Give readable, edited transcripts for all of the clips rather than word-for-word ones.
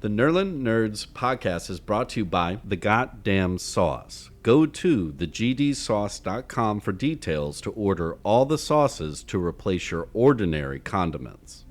The Nerlin Nerds podcast is brought to you by The Goddamn Sauce. Go to thegdsauce.com for details to order all the sauces to replace your ordinary condiments.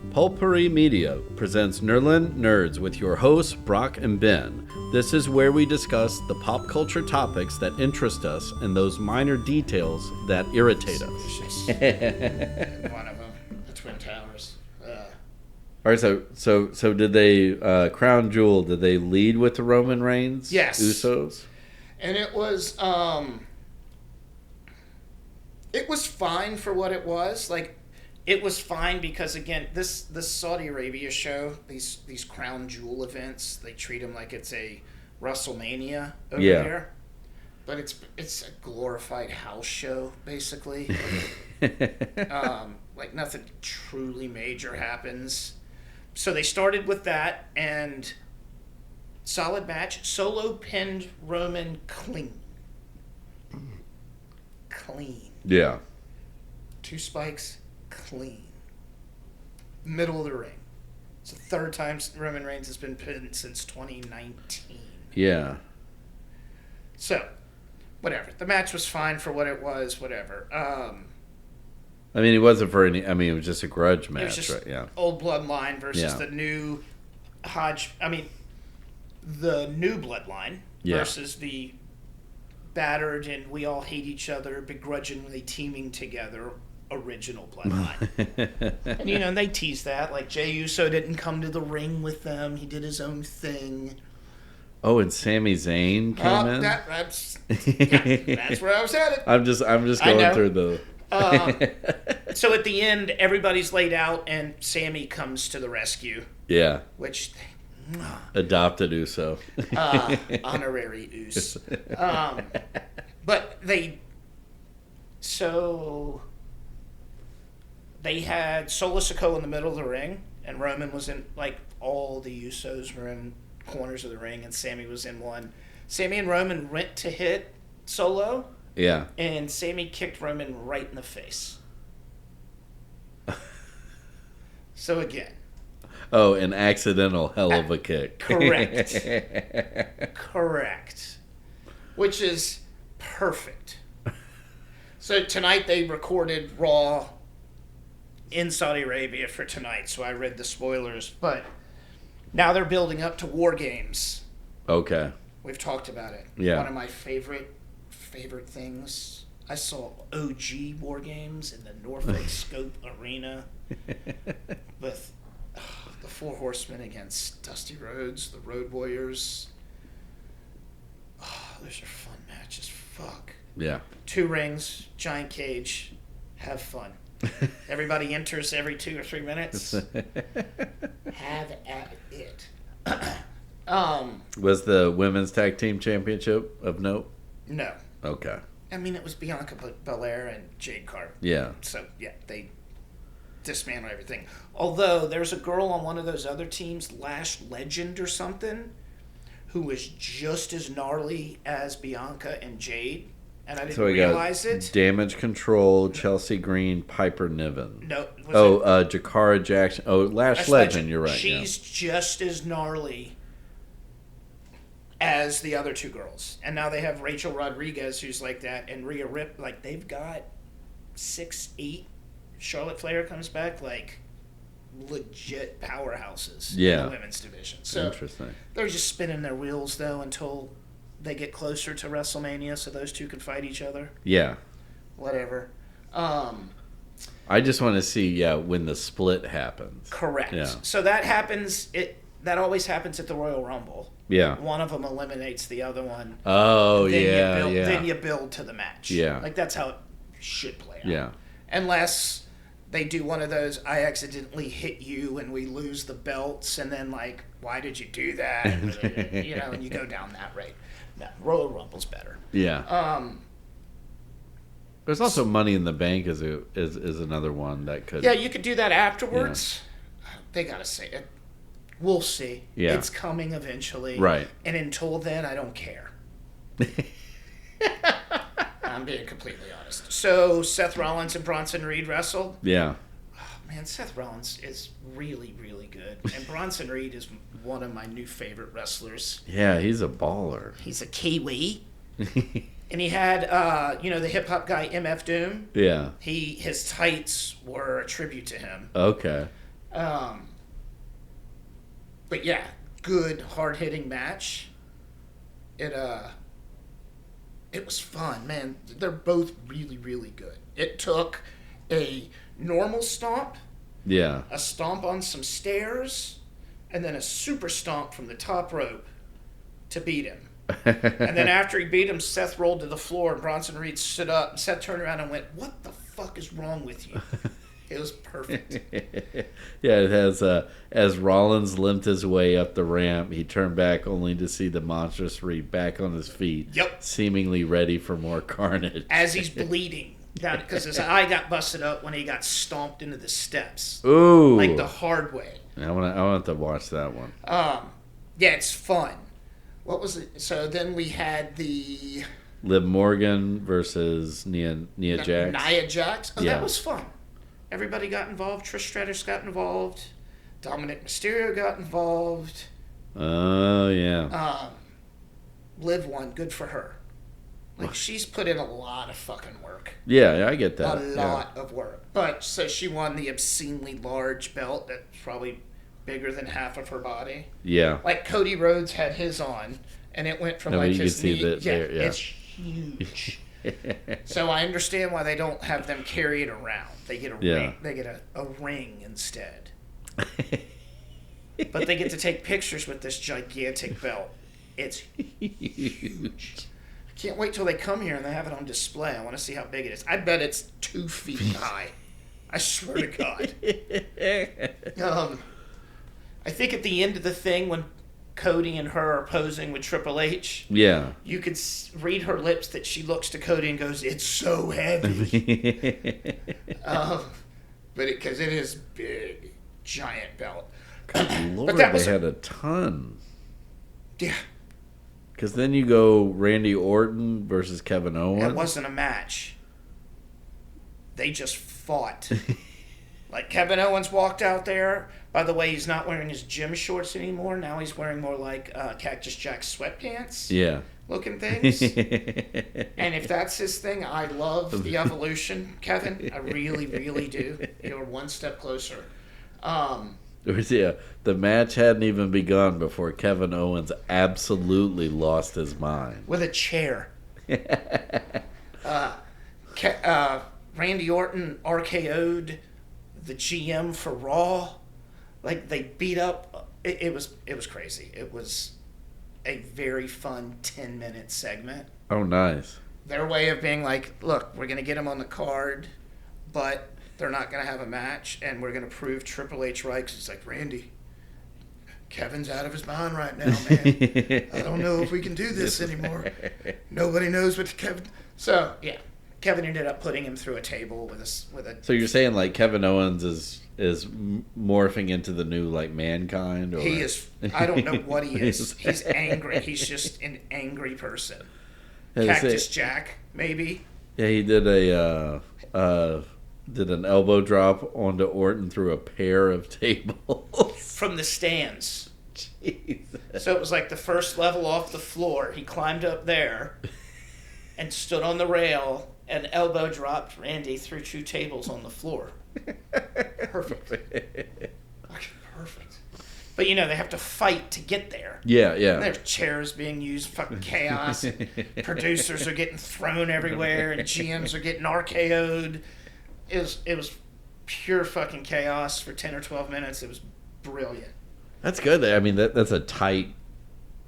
Pulpery Media presents Nerlin Nerds with your hosts, Brock and Ben. This is where we discuss the pop culture topics that interest us and those minor details that irritate us. One of them, the Twin Towers. All right, so did they Crown Jewel? Did they lead with the Roman Reigns? Yes. Usos, and it was fine for what it was. Like, it was fine because, again, this Saudi Arabia show, these Crown Jewel events, they treat them like it's a WrestleMania over there. But it's a glorified house show, basically. Like, nothing truly major happens. So they started with that, and solid match. Solo pinned Roman clean. Yeah. 2 spikes, clean. Middle of the ring. It's the third time Roman Reigns has been pinned since 2019. Yeah. So, whatever. The match was fine for what it was, whatever. I mean, it wasn't for any. I mean, it was just a grudge match, it was just right? Yeah. Old bloodline versus the new the new bloodline versus the battered and we all hate each other, begrudgingly teaming together original bloodline. And they tease that, like Jey Uso didn't come to the ring with them; he did his own thing. Oh, and Sami Zayn came in. That's where I was headed. I'm just going through the. So at the end, everybody's laid out, and Sammy comes to the rescue. Yeah. Which adopted Uso. Honorary Us. But they had Solo Sikoa in the middle of the ring, and Roman was in, like, all the Usos were in corners of the ring, and Sammy was in one. Sammy and Roman went to hit Solo. Yeah. And Sammy kicked Roman right in the face. So again. Oh, an accidental hell of a kick. Correct. Which is perfect. So tonight they recorded Raw in Saudi Arabia for tonight, so I read the spoilers. But now they're building up to War Games. Okay. We've talked about it. Yeah. One of my favorite things. I saw OG War Games in the Norfolk Scope Arena with the Four Horsemen against Dusty Rhodes, the Road Warriors. Oh, those are fun matches. Fuck. Yeah. 2 rings, giant cage. Have fun. Everybody enters every 2 or 3 minutes. Have at it. Was the women's tag team championship of note? No. Okay. I mean, it was Bianca Belair and Jade Cargill. Yeah. So, yeah, they dismantled everything. Although, there's a girl on one of those other teams, Lash Legend or something, who was just as gnarly as Bianca and Jade. And I didn't realize it. Damage Control, Chelsea Green, Piper Niven. No. Jakara Jackson. Oh, Lash Legend, you're right. She's just as gnarly as the other 2 girls. And now they have Rachel Rodriguez, who's like that, and Rhea Rip. Like, they've got 6'8". Charlotte Flair comes back, like, legit powerhouses in the women's division. So interesting. They're just spinning their wheels, though, until they get closer to WrestleMania so those 2 can fight each other. Yeah. Whatever. I just want to see, when the split happens. Correct. Yeah. So that happens, that always happens at the Royal Rumble. Yeah. One of them eliminates the other one. Oh, Then you build to the match. Yeah. Like, that's how it should play out. Yeah. Unless they do one of those, I accidentally hit you and we lose the belts, and then, like, why did you do that? And you go down that rate. No, Royal Rumble's better. Yeah. There's also Money in the Bank is another one that could. Yeah, you could do that afterwards. Yeah. They gotta say it. We'll see. Yeah. It's coming eventually. Right. And until then, I don't care. I'm being completely honest. So Seth Rollins and Bronson Reed wrestled. Yeah. Oh, Man, Seth Rollins is really, really good. And Bronson Reed is one of my new favorite wrestlers. Yeah, he's a baller. He's a Kiwi. And he had, the hip-hop guy MF Doom. Yeah. His tights were a tribute to him. Okay. But yeah, good, hard-hitting match. It was fun, man. They're both really, really good. It took a normal stomp, Yeah. a stomp on some stairs, and then a super stomp from the top rope to beat him. And then after he beat him, Seth rolled to the floor, and Bronson Reed stood up, and Seth turned around and went, "What the fuck is wrong with you?" It was perfect. Yeah, it has, as Rollins limped his way up the ramp, he turned back only to see the monstrous Reed back on his feet, Yep. seemingly ready for more carnage. As he's bleeding. Because his eye got busted up when he got stomped into the steps. Ooh. Like the hard way. I want to watch that one. Yeah, it's fun. What was it? So then we had the... Liv Morgan versus Nia Jax. Nia Jax. Oh, Yeah. That was fun. Everybody got involved. Trish Stratus got involved. Dominic Mysterio got involved. Oh, yeah. Liv won. Good for her. Like, she's put in a lot of fucking work. Yeah, I get that. A lot of work. But, so she won the obscenely large belt that's probably bigger than half of her body. Yeah. Like, Cody Rhodes had his on, and it went from, No, like, you his can see knee. that there, yeah. It's huge. So I understand why they don't have them carry it around. They get a ring. They get a ring instead. But they get to take pictures with this gigantic belt. It's huge. Can't wait till they come here and they have it on display. I want to see how big it is. I bet it's 2 feet high. I swear to God. I think at the end of the thing when Cody and her are posing with Triple H, Yeah. you could read her lips that she looks to Cody and goes, "It's so heavy." Because it is big, giant belt. Good Lord, that they was had a ton. Yeah. Because then you go Randy Orton versus Kevin Owens. It wasn't a match. They just fought. Like, Kevin Owens walked out there. By the way, he's not wearing his gym shorts anymore. Now he's wearing more like Cactus Jack sweatpants. Yeah. Looking things. And if that's his thing, I love the evolution, Kevin. I really, really do. You're one step closer. Yeah, the match hadn't even begun before Kevin Owens absolutely lost his mind. With a chair. Randy Orton RKO'd the GM for Raw. Like, they beat up. It was crazy. It was a very fun 10-minute segment. Oh, nice. Their way of being like, look, we're going to get him on the card, but they're not going to have a match, and we're going to prove Triple H right. Because it's like, Randy, Kevin's out of his mind right now, man. I don't know if we can do this anymore. Nobody knows what Kevin... So, yeah. Kevin ended up putting him through a table with a... So you're saying, like, Kevin Owens is morphing into the new, like, Mankind? Or... He is... I don't know what he is. He's angry. He's just an angry person. Cactus Jack, maybe? Yeah, he did did an elbow drop onto Orton through a pair of tables. From the stands. Jesus. So it was like the first level off the floor. He climbed up there and stood on the rail and elbow dropped Randy through 2 tables on the floor. Perfect. Perfect. But, they have to fight to get there. Yeah, yeah. And there's chairs being used, fucking chaos. Producers are getting thrown everywhere, and GMs are getting RKO'd. It was pure fucking chaos for 10 or 12 minutes. It was brilliant. That's good. I mean, that's a tight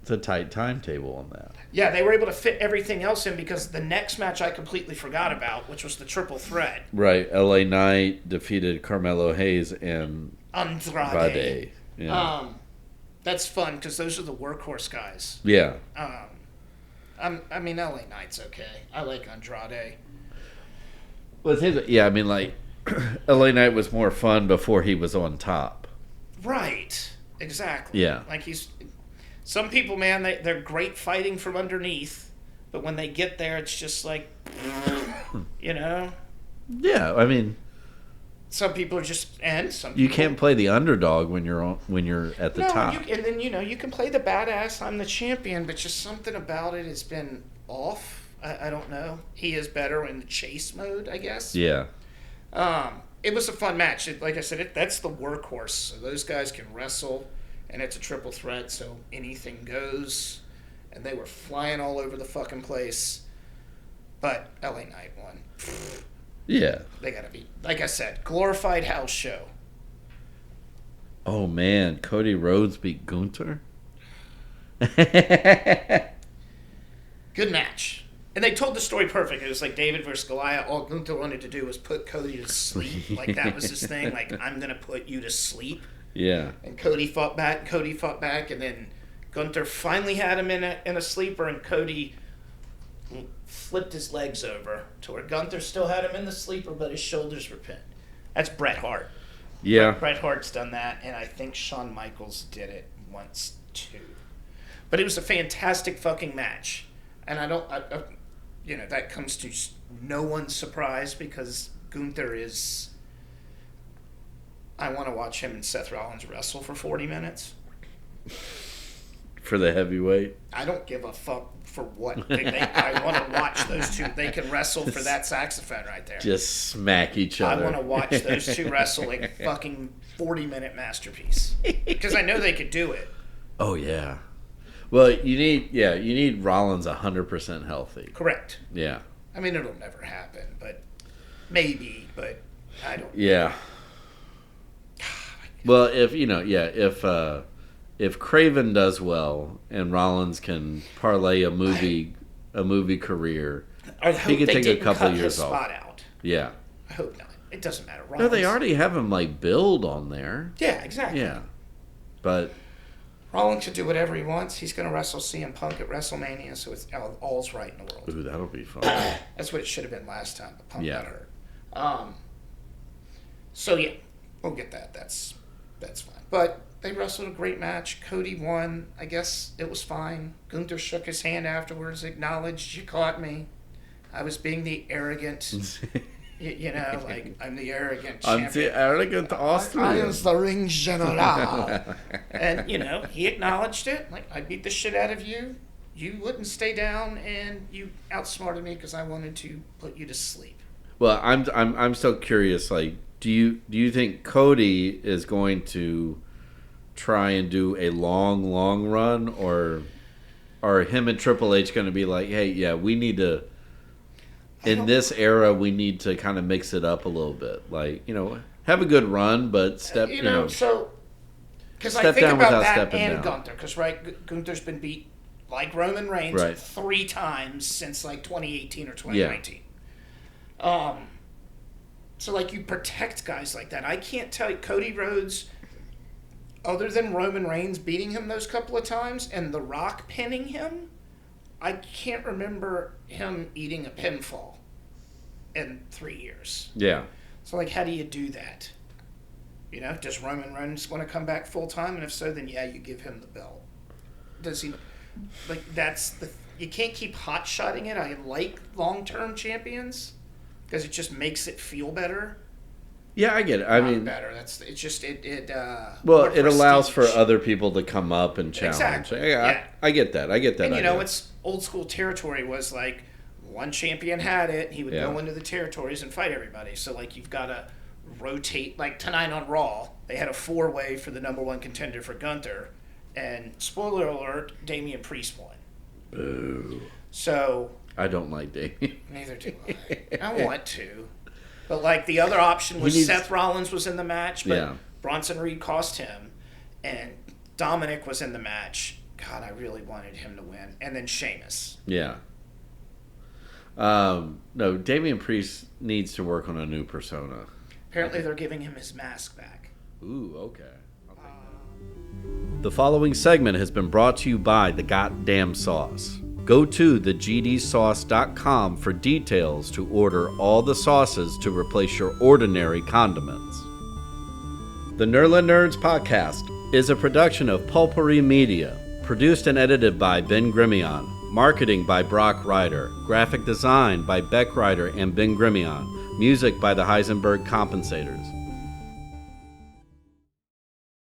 timetable on that. Yeah, they were able to fit everything else in because the next match I completely forgot about, which was the triple threat. Right. LA Knight defeated Carmelo Hayes and Andrade. Yeah. That's fun because those are the workhorse guys. Yeah. I mean, LA Knight's okay. I like Andrade. Well, yeah, I mean, like, LA Knight was more fun before he was on top. Right. Exactly. Yeah. Like, some people, man, they're great fighting from underneath, but when they get there, it's just like, Yeah, I mean, some people are just some You people, can't play the underdog when you're at the top. and then you can play the badass. I'm the champion, but just something about it has been off. I don't know. He is better in the chase mode, I guess. Yeah. It was a fun match. Like I said, that's the workhorse. So those guys can wrestle, and it's a triple threat, so anything goes. And they were flying all over the fucking place. But LA Knight won. Yeah. They gotta be, like I said, glorified house show. Oh man, Cody Rhodes beat Gunther. Good match. And they told the story perfect. It was like David versus Goliath. All Gunther wanted to do was put Cody to sleep. Like that was his thing. Like, I'm gonna put you to sleep. Yeah. And Cody fought back, and then Gunther finally had him in a sleeper, and Cody flipped his legs over to where Gunther still had him in the sleeper, but his shoulders were pinned. That's Bret Hart. Yeah. Bret Hart's done that, and I think Shawn Michaels did it once too. But it was a fantastic fucking match, and that comes to no one's surprise because Gunther is. I want to watch him and Seth Rollins wrestle for 40 minutes. For the heavyweight? I don't give a fuck for what. I want to watch those two. They can wrestle for that saxophone right there. Just smack each other. I want to watch those two wrestle like a fucking 40-minute masterpiece. Because I know they could do it. Oh, yeah. Well, you need Rollins 100% healthy. Correct. Yeah. I mean, it'll never happen, but maybe, but I don't know. Yeah. Well, if Craven does well and Rollins can parlay a movie career, he can take a couple of years off. Spot out. Yeah. I hope not. It doesn't matter. Rollins, no, they already have him like build on there. Yeah, exactly. Yeah. But Rollins can do whatever he wants. He's going to wrestle CM Punk at WrestleMania, so it's all's right in the world. Ooh, that'll be fun. That's what it should have been last time, but Punk got hurt. So yeah, we'll get that. That's fine. But they wrestled a great match. Cody won. I guess it was fine. Gunther shook his hand afterwards, acknowledged, you caught me. I was being the arrogant, like, I'm the arrogant champion. I'm the arrogant Austrian. I am the ring general. And, he acknowledged it. Like, I beat the shit out of you. You wouldn't stay down, and you outsmarted me because I wanted to put you to sleep. Well, I'm still curious, like, do you think Cody is going to try and do a long run, or are him and Triple H going to be like, hey, yeah, we need to, in this era, we need to kind of mix it up a little bit, like, have a good run, but step, so because I step think down about without that stepping and down. Gunther, because Gunther's been beat like Roman Reigns 3 times since like 2018 or 2019. Yeah. So, like, you protect guys like that. I can't tell you, Cody Rhodes, other than Roman Reigns beating him those couple of times and The Rock pinning him, I can't remember him eating a pinfall in 3 years. Yeah. So, like, how do you do that? Does Roman Reigns want to come back full time? And if so, then yeah, you give him the belt. Does he? Like, you can't keep hot-shotting it. I like long-term champions. Because it just makes it feel better. Yeah, I get it. Better. It allows for other people to come up and challenge. Exactly. Yeah. I get that. And it's old school territory. Was like one champion had it. He would go into the territories and fight everybody. So like you've got to rotate. Like tonight on Raw, they had a 4-way for the number 1 contender for Gunther, and spoiler alert, Damian Priest won. Boo. So. I don't like Damian. Neither do I. I want to. But, like, the other option was Seth Rollins was in the match, but Bronson Reed cost him, and Dominic was in the match. God, I really wanted him to win. And then Sheamus. Yeah. No, Damian Priest needs to work on a new persona. Apparently they're giving him his mask back. Ooh, okay. The following segment has been brought to you by The Goddamn Sauce. Go to thegdsauce.com for details to order all the sauces to replace your ordinary condiments. The Nerlin Nerds podcast is a production of Pulpery Media, produced and edited by Ben Grimion, marketing by Brock Ryder, graphic design by Beck Ryder and Ben Grimion, music by the Heisenberg Compensators.